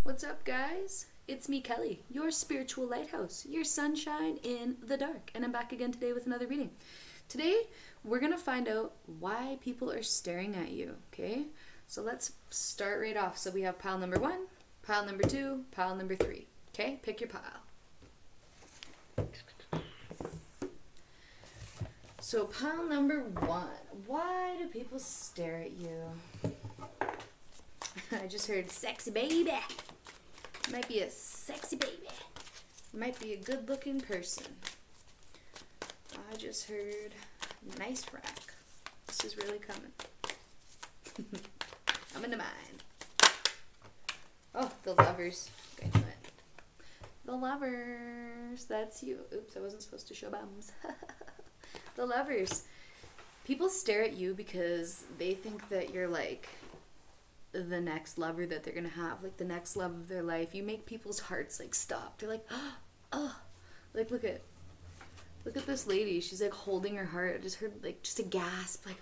What's up, guys? It's me, Kelly, your spiritual lighthouse, your sunshine in the dark, and I'm back again today with another reading. Today, we're going to find out why people are staring at you, okay? So let's start right off. So we have pile number 1, pile number 2, pile number 3, okay? Pick your pile. So pile number 1, why do people stare at you? I just heard sexy baby. Might be a sexy baby. Might be a good looking person. I just heard nice rack. This is really coming. I'm into mine. Oh, the lovers. Okay, no, the lovers. That's you. Oops, I wasn't supposed to show bums. The lovers. People stare at you because they think that you're like the next lover that they're gonna have, like the next love of their life. You make people's hearts like stop. They're like, oh, like look at this lady. She's like holding her heart. I just heard like just a gasp, like,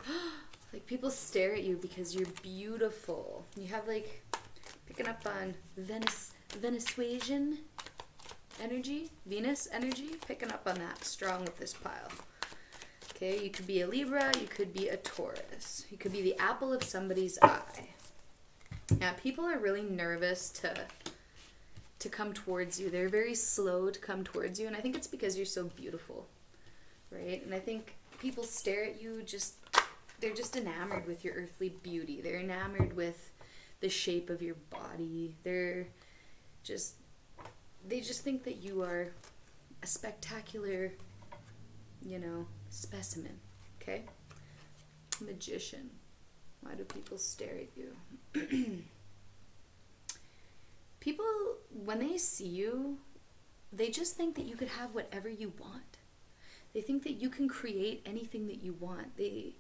like people stare at you because you're beautiful. You have like picking up on Venusian energy, Venus energy, picking up on that strong with this pile. Okay, you could be a Libra, you could be a Taurus, you could be the apple of somebody's eye. Yeah, people are really nervous to come towards you. They're very slow to come towards you, and I think it's because you're so beautiful, right? And I think people stare at you they're just enamored with your earthly beauty. They're enamored with the shape of your body. They just think that you are a spectacular, specimen, okay? Magician. Why do people stare at you? People, when they see you, they just think that you could have whatever you want. They think that you can create anything that you want. They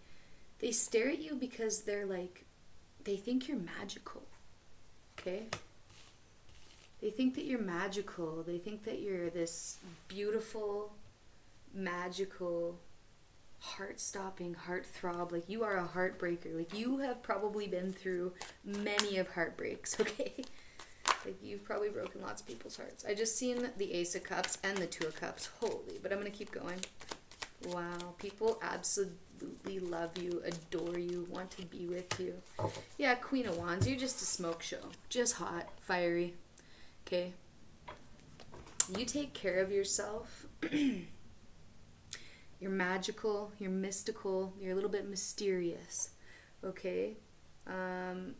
stare at you because they think you're magical, okay? They think that you're magical. They think that you're this beautiful, magical, heart-stopping, heart-throb. Like, you are a heartbreaker. Like, you have probably been through many of heartbreaks, okay? Like, you've probably broken lots of people's hearts. I just seen the Ace of Cups and the Two of Cups. Holy, but I'm going to keep going. Wow, people absolutely love you, adore you, want to be with you. Yeah, Queen of Wands, you're just a smoke show. Just hot, fiery, okay? You take care of yourself. You're magical, you're mystical, you're a little bit mysterious, okay? The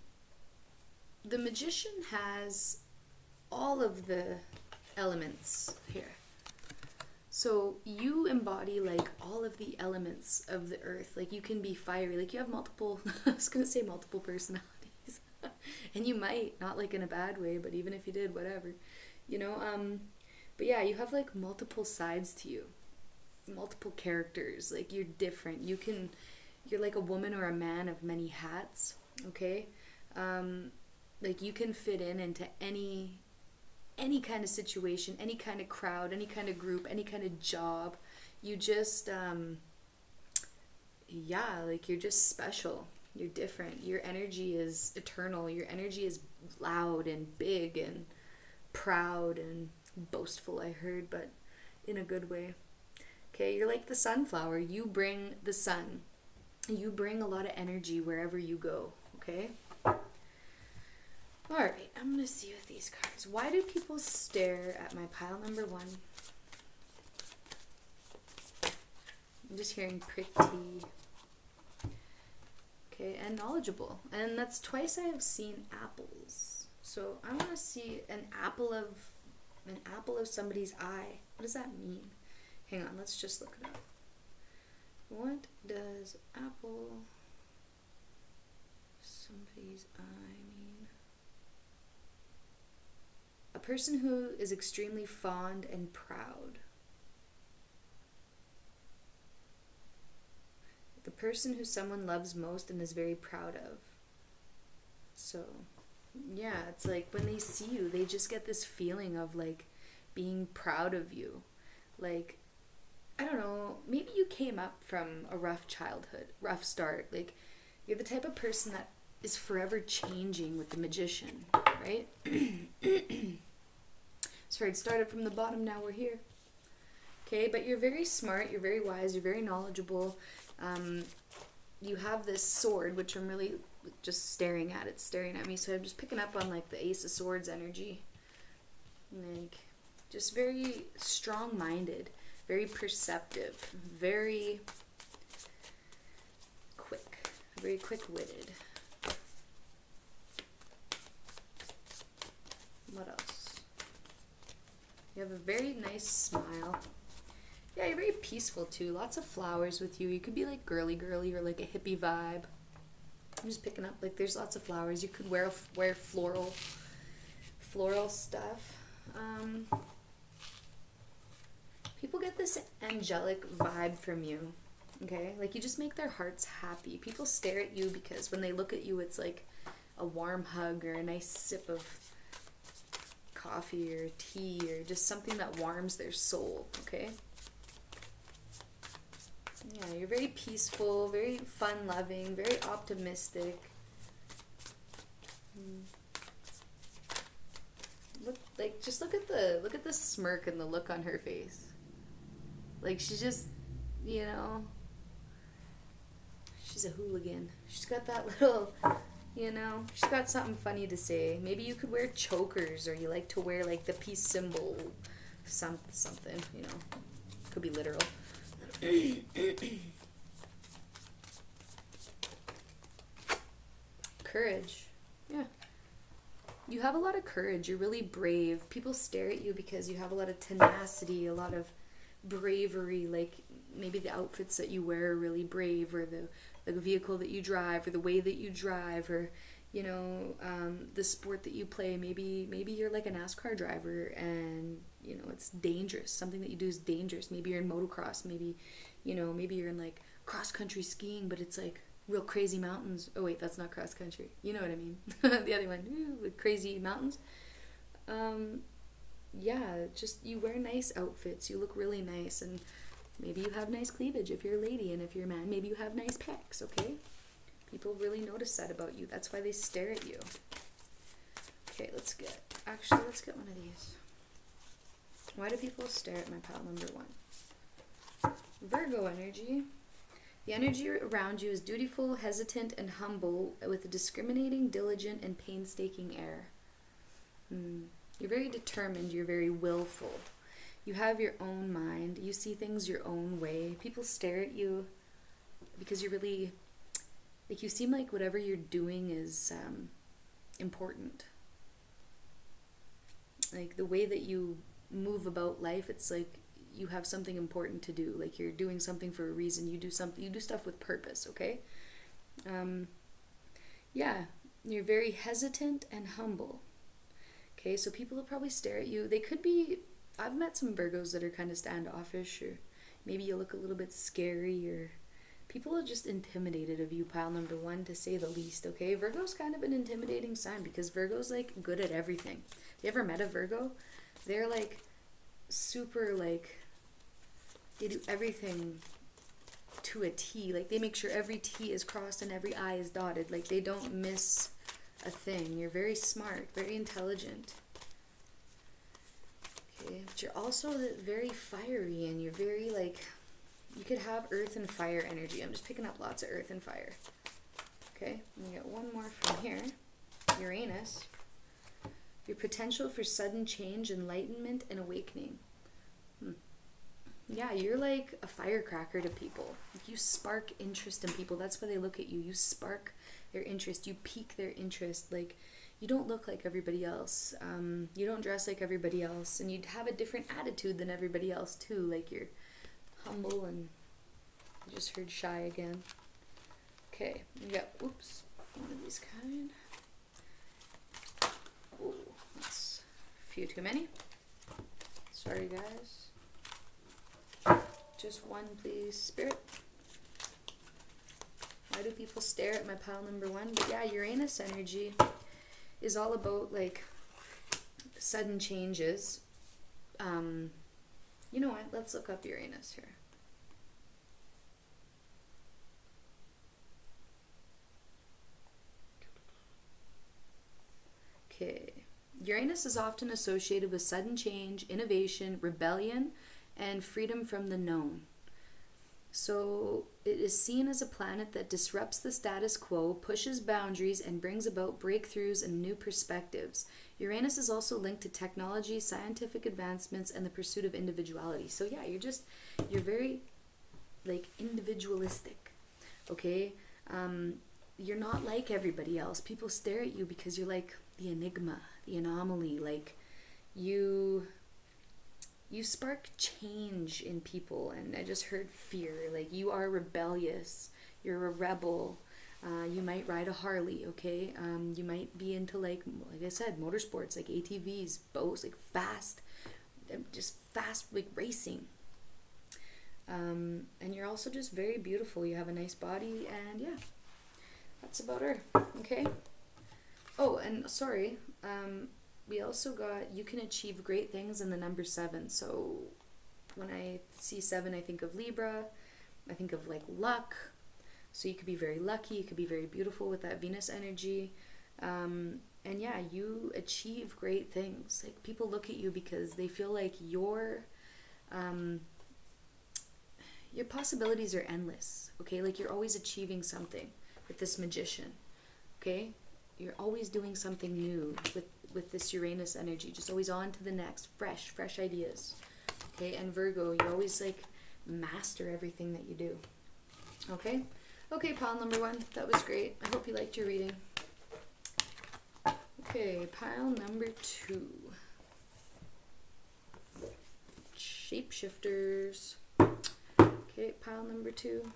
magician has all of the elements here. So you embody like all of the elements of the earth. Like you can be fiery, like you have multiple, I was going to say multiple personalities. And you might, not like in a bad way, but even if you did, whatever. But yeah, you have like multiple sides to you. Multiple characters, like you're different. You're like a woman or a man of many hats, okay? Like you can fit into any kind of situation, any kind of crowd, any kind of group, any kind of job. You just like you're just special. You're different. Your energy is eternal. Your energy is loud and big and proud and boastful, I heard, but in a good way. Okay, you're like the sunflower. You bring the sun. You bring a lot of energy wherever you go, okay? Alright, I'm going to see with these cards. Why do people stare at my pile number 1? I'm just hearing pretty. Okay, and knowledgeable. And that's twice I have seen apples. So I want to see an apple of somebody's eye. What does that mean? Hang on, let's just look it up. What does apple somebody's eye mean? A person who is extremely fond and proud. The person who someone loves most and is very proud of. So, yeah, it's like when they see you, they just get this feeling of like being proud of you. Like, I don't know, maybe you came up from a rough childhood, rough start. Like, you're the type of person that is forever changing with the magician, right? Sorry, it started from the bottom, now we're here. Okay, but you're very smart, you're very wise, you're very knowledgeable. You have this sword, which I'm really just staring at. It's staring at me, so I'm just picking up on like the Ace of Swords energy. Like, just very strong-minded, very perceptive, very quick-witted. What else? You have a very nice smile. Yeah, you're very peaceful too. Lots of flowers with you. You could be like girly or like a hippie vibe. I'm just picking up, like, there's lots of flowers. You could wear floral stuff. People get this angelic vibe from you. Okay, like, you just make their hearts happy. People stare at you because when they look at you, it's like a warm hug or a nice sip of coffee or tea or just something that warms their soul. Okay. Yeah, you're very peaceful, very fun-loving, very optimistic. Just look at the smirk and the look on her face. Like, she's just, you know, she's a hooligan. She's got that little, you know, she's got something funny to say. Maybe you could wear chokers, or you like to wear like the peace symbol, something, you know, could be literal. Courage. Yeah. You have a lot of courage. You're really brave. People stare at you because you have a lot of tenacity, a lot of bravery. Like, maybe the outfits that you wear are really brave, or the vehicle that you drive, or the way that you drive, or, you know, the sport that you play. Maybe you're like a NASCAR driver and, you know, it's dangerous. Something that you do is dangerous. Maybe you're in motocross. Maybe, you know, maybe you're in like cross-country skiing, but it's like real crazy mountains. Oh wait, that's not cross-country. You know what I mean. The other one, with crazy mountains. Yeah, just, you wear nice outfits. You look really nice, and maybe you have nice cleavage if you're a lady, and if you're a man, maybe you have nice pecs, okay? People really notice that about you. That's why they stare at you. Okay, let's get one of these. Why do people stare at my pile number 1? Virgo energy. The energy around you is dutiful, hesitant, and humble, with a discriminating, diligent, and painstaking air. You're very determined. You're very willful. You have your own mind. You see things your own way. People stare at you because you're really, like, you seem like whatever you're doing is important. Like, the way that you move about life, it's like you have something important to do. Like, you're doing something for a reason. You do stuff with purpose, okay? Yeah, you're very hesitant and humble. Okay, so people will probably stare at you. They could be, I've met some Virgos that are kind of standoffish, or maybe you look a little bit scary, or people are just intimidated of you, pile number 1, to say the least, okay? Virgo's kind of an intimidating sign because Virgo's like good at everything. You ever met a Virgo? They're like super, like, they do everything to a T. Like, they make sure every T is crossed and every I is dotted. Like, they don't miss a thing. You're very smart, very intelligent. Okay, but you're also very fiery, and you're very, like, you could have earth and fire energy. I'm just picking up lots of earth and fire. Okay, and we got one more from here. Uranus. Your potential for sudden change, enlightenment, and awakening. Yeah, you're like a firecracker to people. You spark interest in people. That's why they look at you. You spark their interest. You pique their interest. Like, you don't look like everybody else. You don't dress like everybody else. And you'd have a different attitude than everybody else, too. Like, you're humble, and I just heard shy again. Okay, we got, one of these kind. Oh, that's a few too many. Sorry, guys. Just one, please, Spirit. Why do people stare at my pile number 1? But yeah, Uranus energy is all about, like, sudden changes. You know what? Let's look up Uranus here. Okay. Uranus is often associated with sudden change, innovation, rebellion, and freedom from the known. So it is seen as a planet that disrupts the status quo, pushes boundaries, and brings about breakthroughs and new perspectives. Uranus is also linked to technology, scientific advancements, and the pursuit of individuality. So yeah, you're very like individualistic, okay? You're not like everybody else. People stare at you because you're like the enigma, the anomaly. Like you spark change in people. And I just heard fear. Like you are rebellious. You're a rebel. You might ride a Harley, okay? You might be into like I said, motorsports, like ATVs, boats, like fast like racing. And you're also just very beautiful. You have a nice body, and yeah, that's about her, okay? Oh, and sorry, we also got, you can achieve great things in the number 7. So when I see 7, I think of Libra. I think of like luck. So you could be very lucky. You could be very beautiful with that Venus energy. And yeah, you achieve great things. Like people look at you because they feel like your possibilities are endless, okay? Like you're always achieving something with this Magician, okay? You're always doing something new with this Uranus energy, just always on to the next, fresh ideas, okay? And Virgo, you always like master everything that you do, okay? Okay, pile number 1, that was great. I hope you liked your reading. Okay, pile number 2. Shapeshifters. Okay, pile number 2.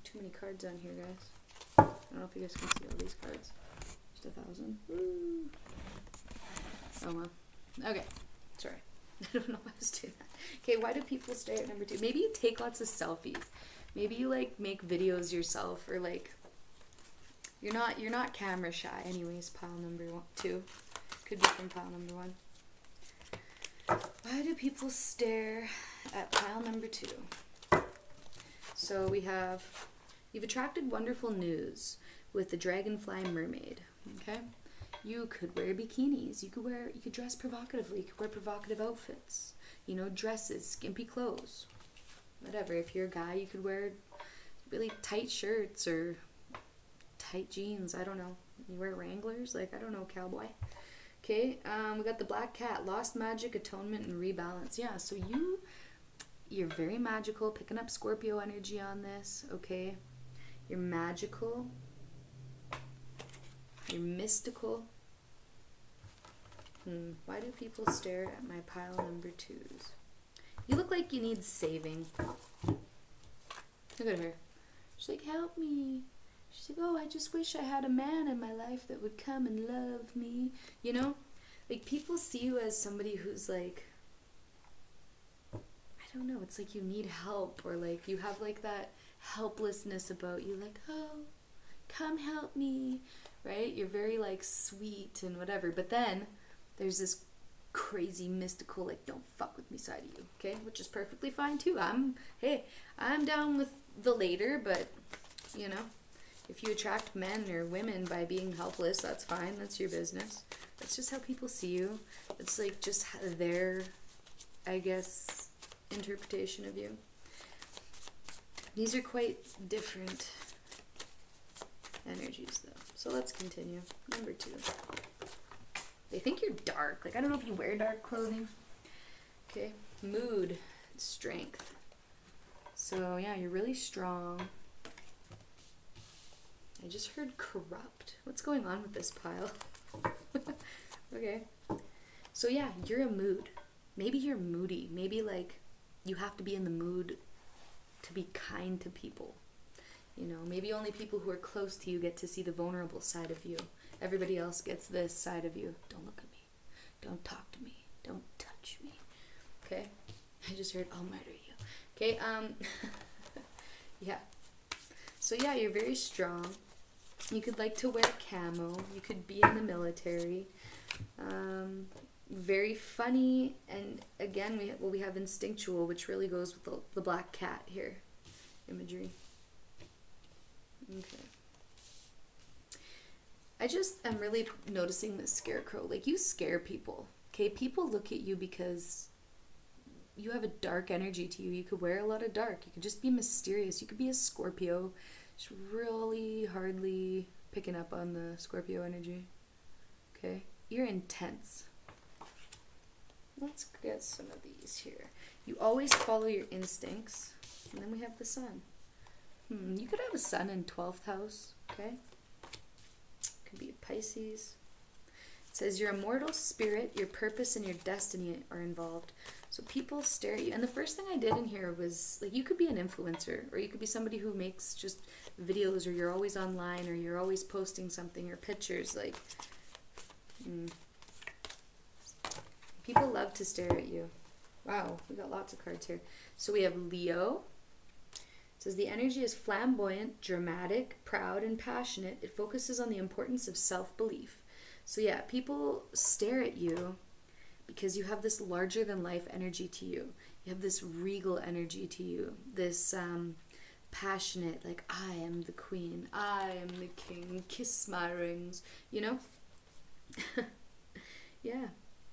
Too many cards on here, guys. I don't know if you guys can see all these cards. Just 1,000. Woo. Oh well. Okay, sorry. I don't know why I was doing that. Okay, why do people stare at number 2? Maybe you take lots of selfies. Maybe you like make videos yourself, or like you're not camera shy. Anyways, pile number 2 could be from pile number 1. Why do people stare at pile number 2? So we have, you've attracted wonderful news with the dragonfly mermaid, okay? You could wear bikinis, you could dress provocatively, you could wear provocative outfits, you know, dresses, skimpy clothes, whatever. If you're a guy, you could wear really tight shirts or tight jeans, I don't know. You wear Wranglers, like, I don't know, cowboy. Okay, we got the black cat, lost magic, atonement, and rebalance. Yeah, so you're very magical, picking up Scorpio energy on this, okay? You're magical. You're mystical. Why do people stare at my pile number 2s? You look like you need saving. Look at her. She's like, help me. She's like, oh, I just wish I had a man in my life that would come and love me. You know? Like, people see you as somebody who's like, I don't know, it's like you need help, or like you have like that helplessness about you, like, oh, come help me, right? You're very like sweet and whatever, but then there's this crazy mystical, like, don't fuck with me side of you, okay? Which is perfectly fine too. I'm down with the later, but you know, if you attract men or women by being helpless, that's fine. That's your business. That's just how people see you. It's like just their, I guess, interpretation of you. These are quite different energies, though. So let's continue. Number 2. They think you're dark. Like, I don't know if you wear dark clothing. Okay. Mood. Strength. So, yeah, you're really strong. I just heard corrupt. What's going on with this pile? Okay. So yeah, you're a mood. Maybe you're moody. Maybe like you have to be in the mood to be kind to people. You know, maybe only people who are close to you get to see the vulnerable side of you. Everybody else gets this side of you. Don't look at me. Don't talk to me. Don't touch me. Okay? I just heard, I'll murder you. Okay, yeah. So yeah, you're very strong. You could like to wear camo. You could be in the military. Very funny, and again, we have instinctual, which really goes with the black cat here. Imagery. Okay. I just am really noticing this scarecrow. Like, you scare people. Okay, people look at you because you have a dark energy to you. You could wear a lot of dark. You could just be mysterious. You could be a Scorpio. Just really hardly picking up on the Scorpio energy. Okay, you're intense. Let's get some of these here. You always follow your instincts. And then we have the sun. You could have a sun in 12th house, okay? Could be a Pisces. It says your immortal spirit, your purpose, and your destiny are involved. So people stare at you. And the first thing I did in here was, like, you could be an influencer, or you could be somebody who makes just videos, or you're always online, or you're always posting something, or pictures, like... People love to stare at you. Wow, we got lots of cards here. So we have Leo. It says the energy is flamboyant, dramatic, proud, and passionate. It focuses on the importance of self-belief. So yeah, people stare at you because you have this larger than life energy to you. You have this regal energy to you. This passionate, like, I am the queen, I am the king, kiss my rings, you know? Yeah.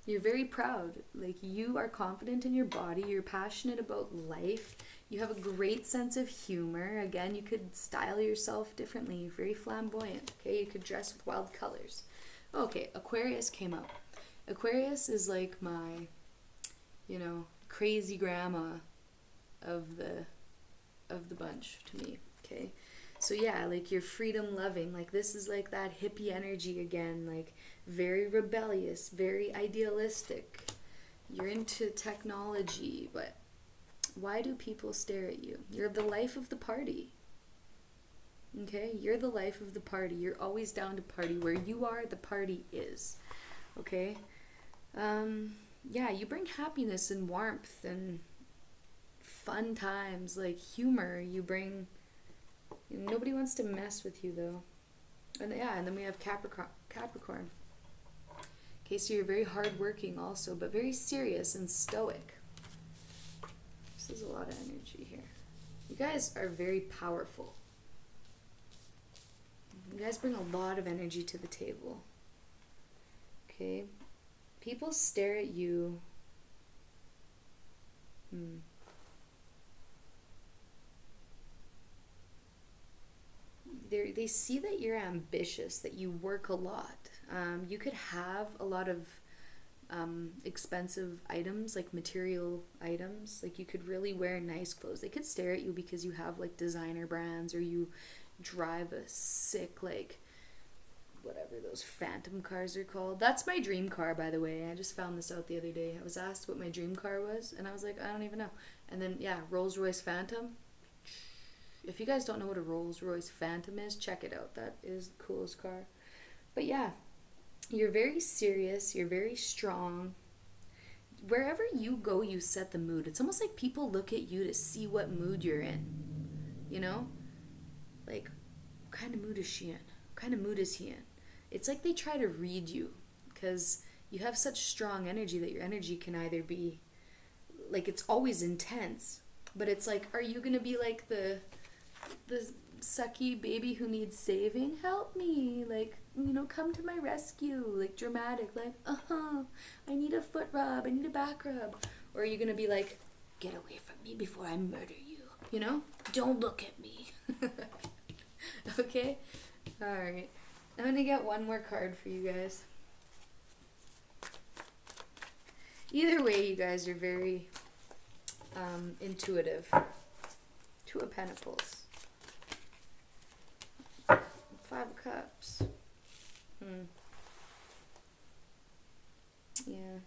You're very proud. Like, you are confident in your body. You're passionate about life. You have a great sense of humor. Again, you could style yourself differently. You're very flamboyant. Okay, you could dress with wild colors. Okay, Aquarius came out. Aquarius is like my, you know, crazy grandma of the bunch to me. Okay, so yeah, like, you're freedom loving. Like, this is like that hippie energy again. Like, very rebellious, very idealistic. You're into technology, but why do people stare at you? You're the life of the party. Okay? You're the life of the party. You're always down to party. Where you are, the party is. Okay? Yeah, you bring happiness and warmth and fun times, like humor. You bring... Nobody wants to mess with you, though. And yeah, and then we have Capricorn. Okay, so you're very hardworking also, but very serious and stoic. This is a lot of energy here. You guys are very powerful. You guys bring a lot of energy to the table. Okay? People stare at you. They see that you're ambitious, that you work a lot. You could have a lot of expensive items, like material items. Like, you could really wear nice clothes. They could stare at you because you have, like, designer brands, or you drive a sick, like, whatever those phantom cars are called. That's my dream car, by the way. I just found this out the other day. I was asked what my dream car was, and I was like, I don't even know. And then, yeah, Rolls-Royce Phantom. If you guys don't know what a Rolls-Royce Phantom is, check it out. That is the coolest car. But yeah, you're very serious. You're very strong. Wherever you go, you set the mood. It's almost like people look at you to see what mood you're in. You know? Like, what kind of mood is she in? What kind of mood is he in? It's like they try to read you because you have such strong energy that your energy can either be, like, it's always intense. But it's like, are you going to be like the sucky baby who needs saving? Help me, like, you know, come to my rescue, like, dramatic, like, I need a foot rub, I need a back rub. Or are you gonna be like, get away from me before I murder you, you know? Don't look at me. Okay? Alright. I'm gonna get one more card for you guys. Either way, you guys are very intuitive. Two of Pentacles. 5 of Cups. Yeah.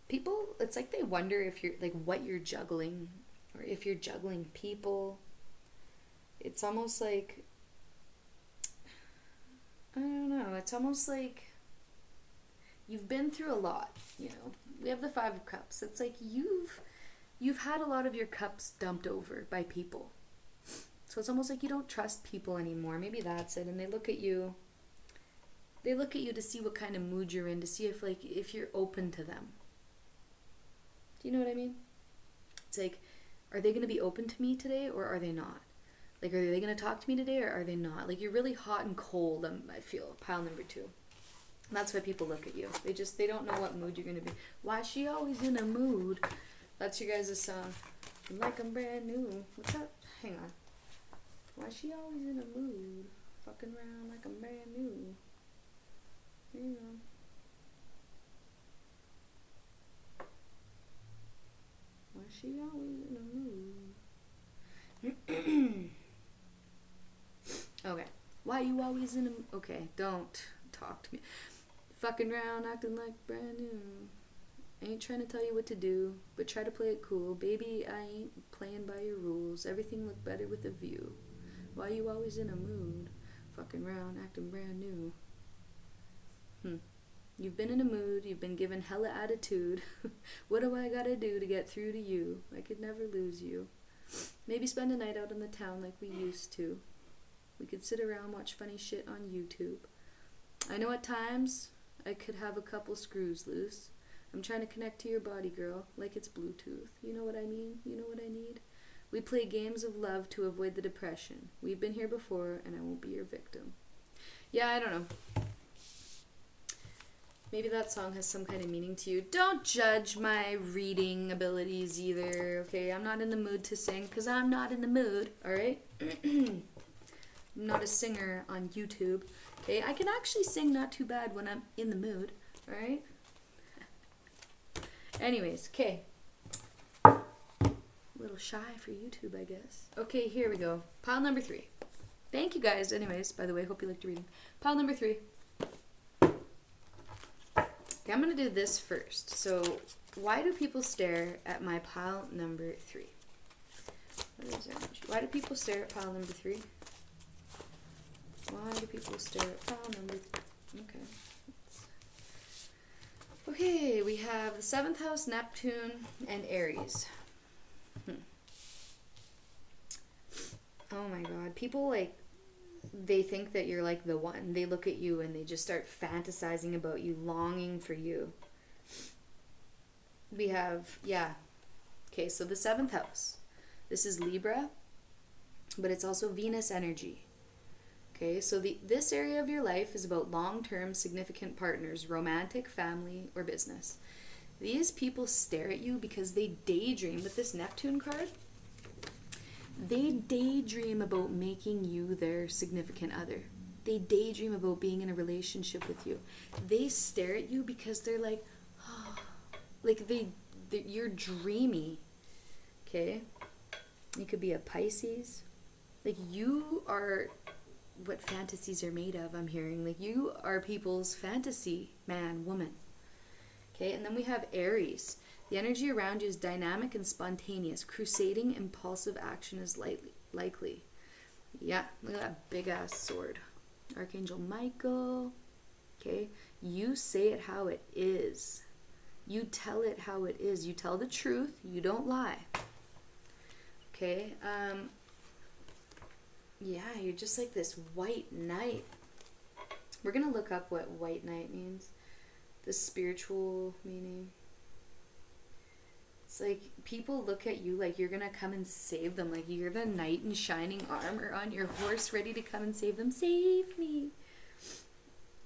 People, it's like they wonder if you're, like, what you're juggling, or if you're juggling people. It's almost like, I don't know, it's almost like you've been through a lot, you know. We have the 5 of Cups. It's like you've had a lot of your cups dumped over by people. So it's almost like you don't trust people anymore. Maybe that's it. And they look at you. They look at you to see what kind of mood you're in, to see if you're open to them. Do you know what I mean? It's like, are they going to be open to me today, or are they not? Like, are they going to talk to me today or are they not? Like, you're really hot and cold, I feel. Pile number 2. And that's why people look at you. They don't know what mood you're going to be. Why is she always in a mood? That's your guys' song. Like I'm brand new. What's up? Hang on. Why is she always in a mood? Fucking around like I'm brand new. There you go. Why is she always in a mood? Okay. Why you always in a... Okay, don't talk to me. Fucking around acting like brand new. I ain't trying to tell you what to do, but try to play it cool. Baby, I ain't playing by your rules. Everything look better with a view. Why you always in a mood? Fucking around acting brand new. You've been in a mood. You've been given hella attitude. What do I gotta do to get through to you? I could never lose you. Maybe spend a night out in the town like we used to. We could sit around, watch funny shit on YouTube. I know at times I could have a couple screws loose. I'm trying to connect to your body, girl, like it's Bluetooth. You know what I mean? You know what I need? We play games of love to avoid the depression. We've been here before, and I won't be your victim. Yeah, I don't know. Maybe that song has some kind of meaning to you. Don't judge my reading abilities either, okay? I'm not in the mood to sing, because I'm not in the mood, alright? I'm not a singer on YouTube, okay? I can actually sing not too bad when I'm in the mood, alright? Anyways, okay. A little shy for YouTube, I guess. Okay, here we go. Pile number 3. Thank you guys, anyways, by the way. Hope you liked the reading. Pile number 3. Okay, I'm going to do this first. So, why do people stare at my pile number 3? What is that? Why do people stare at pile number 3? Why do people stare at pile number 3? Okay. Okay, we have the 7th house, Neptune, and Aries. Oh my god. People, like, they think that you're, like, the one. They look at you and they just start fantasizing about you, longing for you. We have, yeah. Okay, so the 7th house. This is Libra, but it's also Venus energy. Okay, so this area of your life is about long-term significant partners, romantic, family, or business. These people stare at you because they daydream. With this Neptune card, they daydream about making you their significant other. They daydream about being in a relationship with you. They stare at you because they're like, oh, like you're dreamy. Okay, you could be a Pisces. Like, you are what fantasies are made of, I'm hearing. Like, you are people's fantasy man, woman. Okay, and then we have Aries. The energy around you is dynamic and spontaneous. Crusading, impulsive action is likely. Yeah, look at that big ass sword. Archangel Michael. Okay, you say it how it is. You tell it how it is. You tell the truth. You don't lie. Okay, yeah, you're just like this white knight. We're going to look up what white knight means. The spiritual meaning. It's like people look at you like you're going to come and save them. Like you're the knight in shining armor on your horse ready to come and save them. Save me.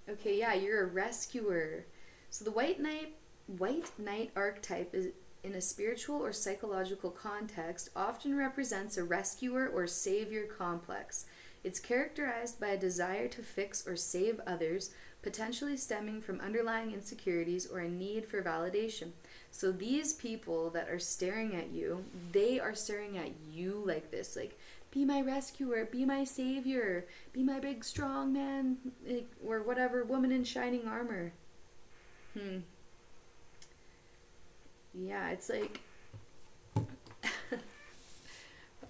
Okay, yeah, you're a rescuer. So the white knight archetype is, in a spiritual or psychological context, often represents a rescuer or savior complex. It's characterized by a desire to fix or save others, potentially stemming from underlying insecurities or a need for validation. So these people that are staring at you, they are staring at you like this, like, be my rescuer, be my savior, be my big strong man, or whatever, woman in shining armor. Yeah, it's like,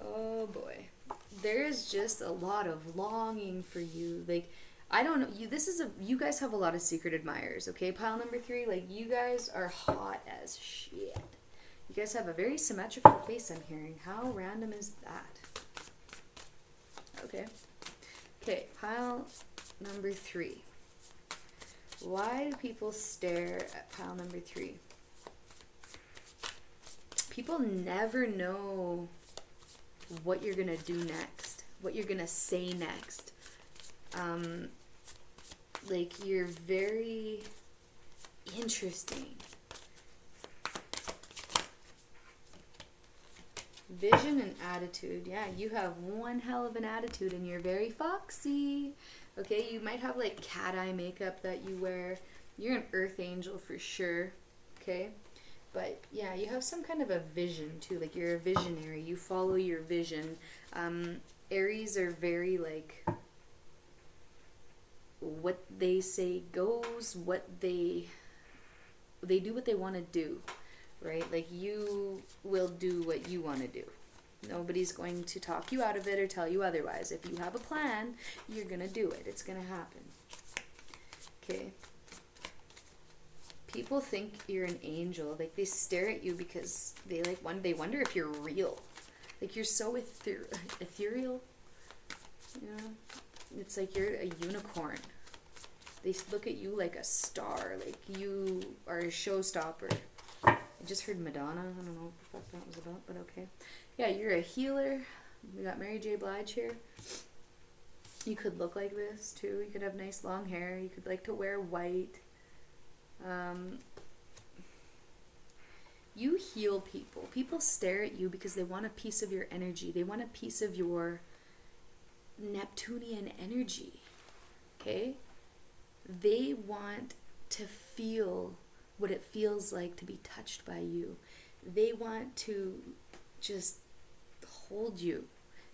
oh boy, there is just a lot of longing for you. Like, I don't know, you guys have a lot of secret admirers, okay? Pile number 3, like, you guys are hot as shit. You guys have a very symmetrical face, I'm hearing. How random is that? Okay, pile number 3. Why do people stare at pile number 3? People never know what you're going to do next. what you're gonna say next. Like, you're very interesting. Vision and attitude. Yeah, you have one hell of an attitude and you're very foxy. Okay, you might have like cat eye makeup that you wear. You're an earth angel for sure. Okay, but yeah, you have some kind of a vision too. Like, you're a visionary. You follow your vision. Aries are very like, what they say goes, they do what they want to do, right? Like, you will do what you want to do. Nobody's going to talk you out of it or tell you otherwise. If you have a plan, you're going to do it. It's going to happen. Okay. People think you're an angel. Like, they stare at you because they wonder if you're real. Like, you're so ethereal. You know? It's like you're a unicorn. They look at you like a star. Like, you are a showstopper. I just heard Madonna. I don't know what that was about, but okay. Yeah, you're a healer. We got Mary J. Blige here. You could look like this too. You could have nice long hair. You could like to wear white. You heal people. People stare at you because they want a piece of your energy. They want a piece of your Neptunian energy. Okay? They want to feel what it feels like to be touched by you. They want to just hold you.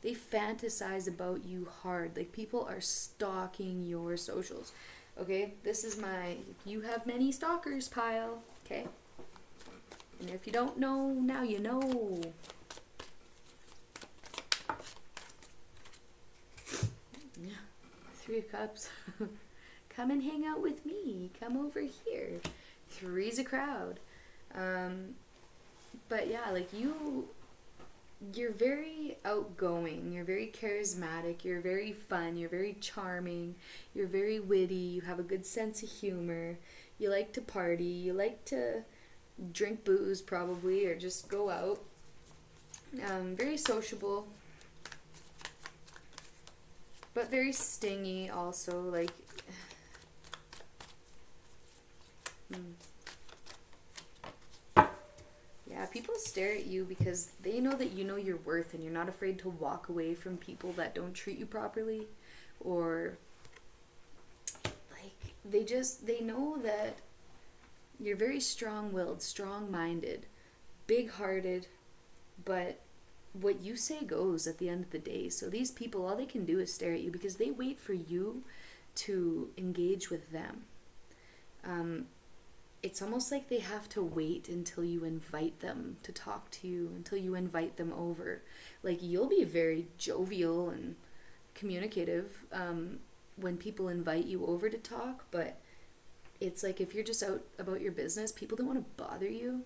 They fantasize about you hard. Like, people are stalking your socials. Okay? This is my you have many stalkers pile. Okay? And if you don't know, now you know. Yeah. 3 of Cups. Come and hang out with me. Come over here. 3's a crowd. But yeah, like, you're very outgoing. You're very charismatic. You're very fun. You're very charming. You're very witty. You have a good sense of humor. You like to party. You like to drink booze probably, or just go out. Very sociable. But very stingy also. Like, yeah, people stare at you because they know that you know your worth and you're not afraid to walk away from people that don't treat you properly, or like, they know that you're very strong-willed, strong-minded, big-hearted, but what you say goes at the end of the day. So these people, all they can do is stare at you because they wait for you to engage with them. It's almost like they have to wait until you invite them to talk to you, until you invite them over. Like, you'll be very jovial and communicative when people invite you over to talk, but it's like, if you're just out about your business, people don't want to bother you.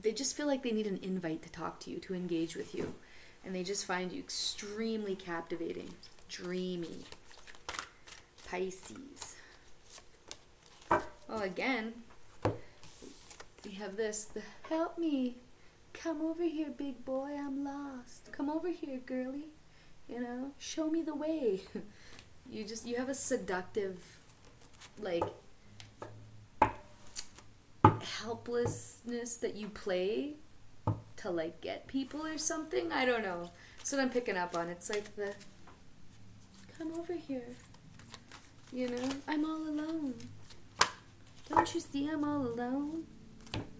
They just feel like they need an invite to talk to you, to engage with you. And they just find you extremely captivating, dreamy. Pisces. Oh, again, we have this. Help me. Come over here, big boy. I'm lost. Come over here, girly. You know, show me the way. You have a seductive, like, helplessness that you play to, like, get people or something. I don't know. That's what I'm picking up on. It's like the, come over here. You know, I'm all alone. Don't you see I'm all alone?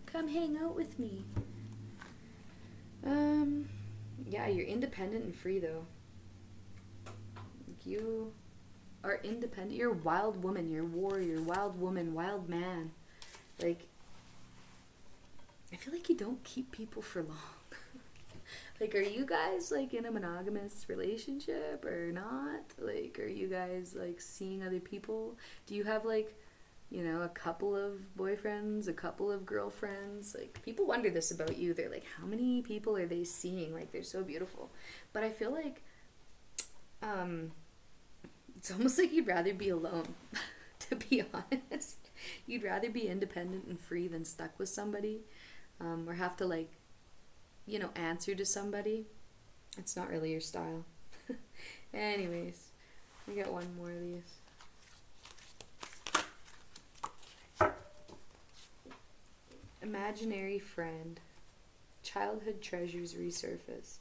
Come hang out with me. Yeah, you're independent and free though. You are independent. You're a wild woman. You're a warrior, wild woman, wild man. Like, I feel like you don't keep people for long. Like, are you guys, like, in a monogamous relationship or not? Like, are you guys, like, seeing other people? Do you have, like, you know, a couple of boyfriends, a couple of girlfriends? Like, people wonder this about you. They're like, how many people are they seeing? Like, they're so beautiful. But I feel like it's almost like you'd rather be alone, to be honest. You'd rather be independent and free than stuck with somebody, or have to, like, you know, answer to somebody. It's not really your style. Anyways, we got one more of these. Imaginary friend. Childhood treasures resurface.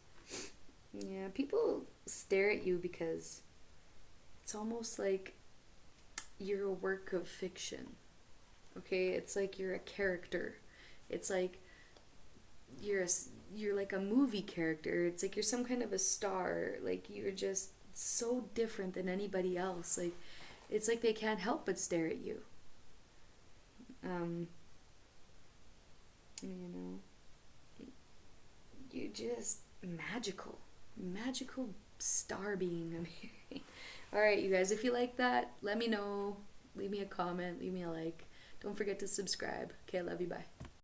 Yeah, people stare at you because it's almost like you're a work of fiction. Okay, it's like you're a character. It's like you're like a movie character. It's like you're some kind of a star. Like you're just so different than anybody else. Like it's like they can't help but stare at you. You know, you're just magical star being. I'm hearing. All right, you guys, if you like that, let me know. Leave me a comment, leave me a like. Don't forget to subscribe. Okay, I love you. Bye.